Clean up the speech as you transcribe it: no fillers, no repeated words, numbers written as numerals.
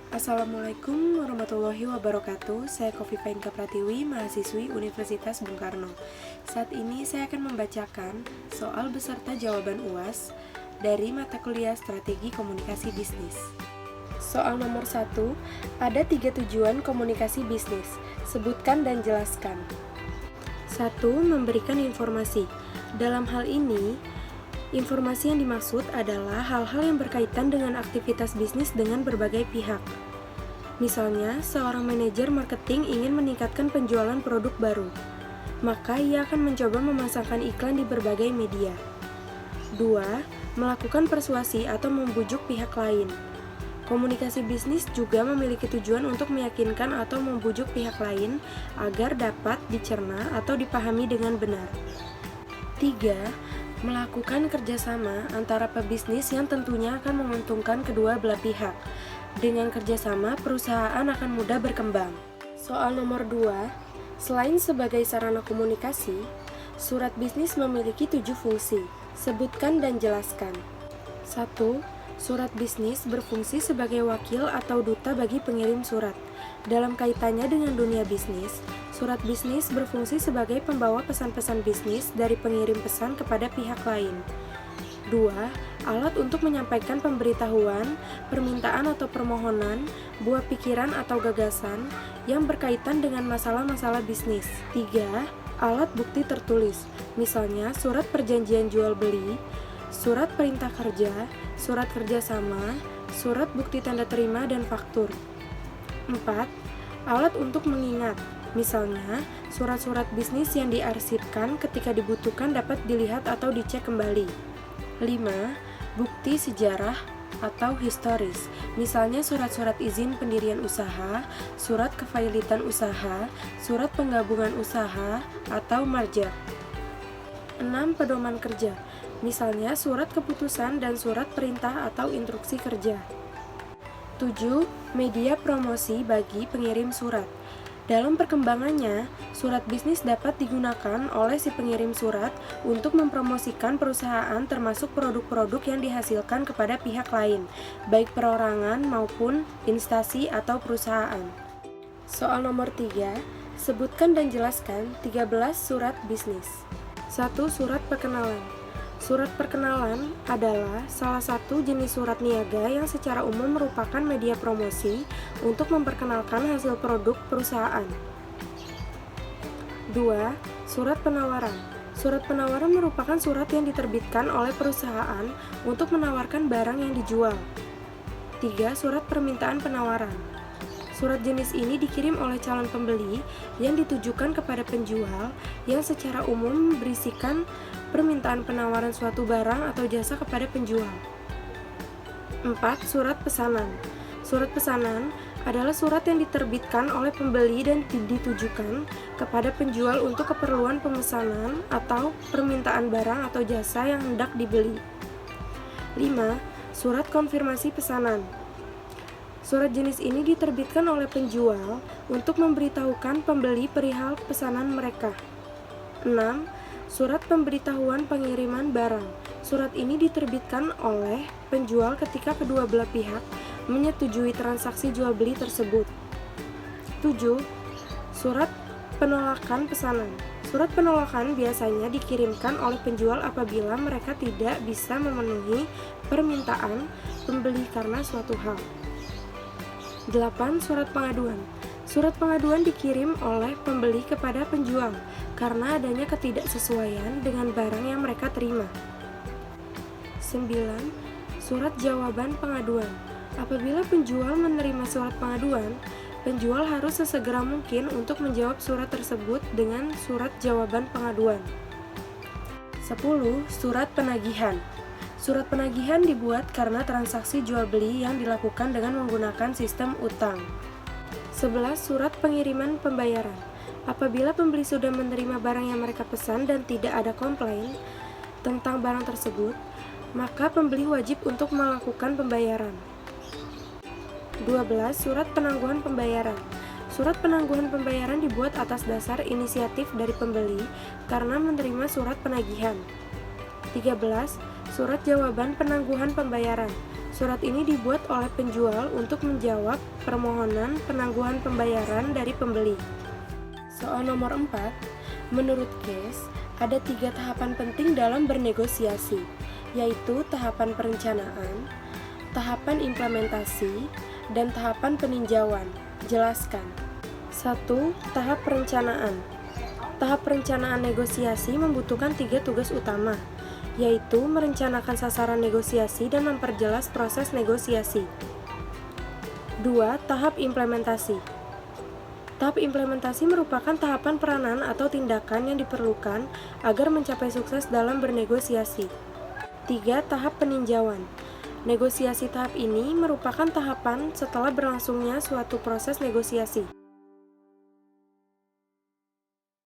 Assalamualaikum warahmatullahi wabarakatuh. Saya Kofifa Inka Pratiwi, mahasiswi Universitas Bung Karno. Saat ini saya akan membacakan soal beserta jawaban UAS dari mata kuliah Strategi Komunikasi Bisnis. Soal nomor 1, ada 3 tujuan komunikasi bisnis. Sebutkan dan jelaskan. 1. Memberikan informasi. Dalam hal ini, informasi yang dimaksud adalah hal-hal yang berkaitan dengan aktivitas bisnis dengan berbagai pihak. Misalnya, seorang manajer marketing ingin meningkatkan penjualan produk baru, maka ia akan mencoba memasangkan iklan di berbagai media. 2. Melakukan persuasi atau membujuk pihak lain. Komunikasi bisnis juga memiliki tujuan untuk meyakinkan atau membujuk pihak lain agar dapat dicerna atau dipahami dengan benar. 3. Melakukan kerjasama antara pebisnis yang tentunya akan menguntungkan kedua belah pihak. Dengan kerjasama, perusahaan akan mudah berkembang. Soal nomor 2, selain sebagai sarana komunikasi, surat bisnis memiliki 7 fungsi. Sebutkan dan jelaskan. 1. Surat bisnis berfungsi sebagai wakil atau duta bagi pengirim surat. Dalam kaitannya dengan dunia bisnis, surat bisnis berfungsi sebagai pembawa pesan-pesan bisnis dari pengirim pesan kepada pihak lain. 2. Alat untuk menyampaikan pemberitahuan, permintaan atau permohonan, buah pikiran atau gagasan yang berkaitan dengan masalah-masalah bisnis. 3. Alat bukti tertulis, misalnya surat perjanjian jual beli, surat perintah kerja, surat kerjasama, surat bukti tanda terima dan faktur. 4. Alat untuk mengingat, misalnya surat-surat bisnis yang diarsipkan ketika dibutuhkan dapat dilihat atau dicek kembali. 5. Bukti sejarah atau historis, misalnya surat-surat izin pendirian usaha, surat kefailitan usaha, surat penggabungan usaha, atau merger. 6. Pedoman kerja, misalnya surat keputusan dan surat perintah atau instruksi kerja. 7. Media promosi bagi pengirim surat. Dalam perkembangannya, surat bisnis dapat digunakan oleh si pengirim surat untuk mempromosikan perusahaan termasuk produk-produk yang dihasilkan kepada pihak lain, baik perorangan maupun instansi atau perusahaan. Soal nomor 3, sebutkan dan jelaskan 13 surat bisnis. 1. Surat perkenalan. Surat perkenalan adalah salah satu jenis surat niaga yang secara umum merupakan media promosi untuk memperkenalkan hasil produk perusahaan. 2. Surat penawaran. Surat penawaran merupakan surat yang diterbitkan oleh perusahaan untuk menawarkan barang yang dijual. 3. Surat permintaan penawaran. Surat jenis ini dikirim oleh calon pembeli yang ditujukan kepada penjual yang secara umum berisikan permintaan penawaran suatu barang atau jasa kepada penjual. 4. Surat pesanan. Surat pesanan adalah surat yang diterbitkan oleh pembeli dan ditujukan kepada penjual untuk keperluan pemesanan atau permintaan barang atau jasa yang hendak dibeli. 5. Surat konfirmasi pesanan. Surat jenis ini diterbitkan oleh penjual untuk memberitahukan pembeli perihal pesanan mereka. 6. Surat pemberitahuan pengiriman barang. Surat ini diterbitkan oleh penjual ketika kedua belah pihak menyetujui transaksi jual beli tersebut. 7. Surat penolakan pesanan. Surat penolakan biasanya dikirimkan oleh penjual apabila mereka tidak bisa memenuhi permintaan pembeli karena suatu hal. 8. Surat pengaduan. Surat pengaduan dikirim oleh pembeli kepada penjual karena adanya ketidaksesuaian dengan barang yang mereka terima. 9. Surat jawaban pengaduan. Apabila penjual menerima surat pengaduan, penjual harus sesegera mungkin untuk menjawab surat tersebut dengan surat jawaban pengaduan. 10. Surat penagihan. Surat penagihan dibuat karena transaksi jual beli yang dilakukan dengan menggunakan sistem utang. 11. Surat pengiriman pembayaran. Apabila pembeli sudah menerima barang yang mereka pesan dan tidak ada komplain tentang barang tersebut, maka pembeli wajib untuk melakukan pembayaran. 12. Surat penangguhan pembayaran. Surat penangguhan pembayaran dibuat atas dasar inisiatif dari pembeli karena menerima surat penagihan. 13. Surat jawaban penangguhan pembayaran. Surat ini dibuat oleh penjual untuk menjawab permohonan penangguhan pembayaran dari pembeli. Soal nomor 4, menurut Case, ada 3 tahapan penting dalam bernegosiasi, yaitu tahapan perencanaan, tahapan implementasi, dan tahapan peninjauan. Jelaskan. 1. Tahap perencanaan. Tahap perencanaan negosiasi membutuhkan 3 tugas utama, yaitu merencanakan sasaran negosiasi dan memperjelas proses negosiasi. 2. Tahap implementasi. Tahap implementasi merupakan tahapan peranan atau tindakan yang diperlukan agar mencapai sukses dalam bernegosiasi. 3. Tahap peninjauan. Negosiasi tahap ini merupakan tahapan setelah berlangsungnya suatu proses negosiasi.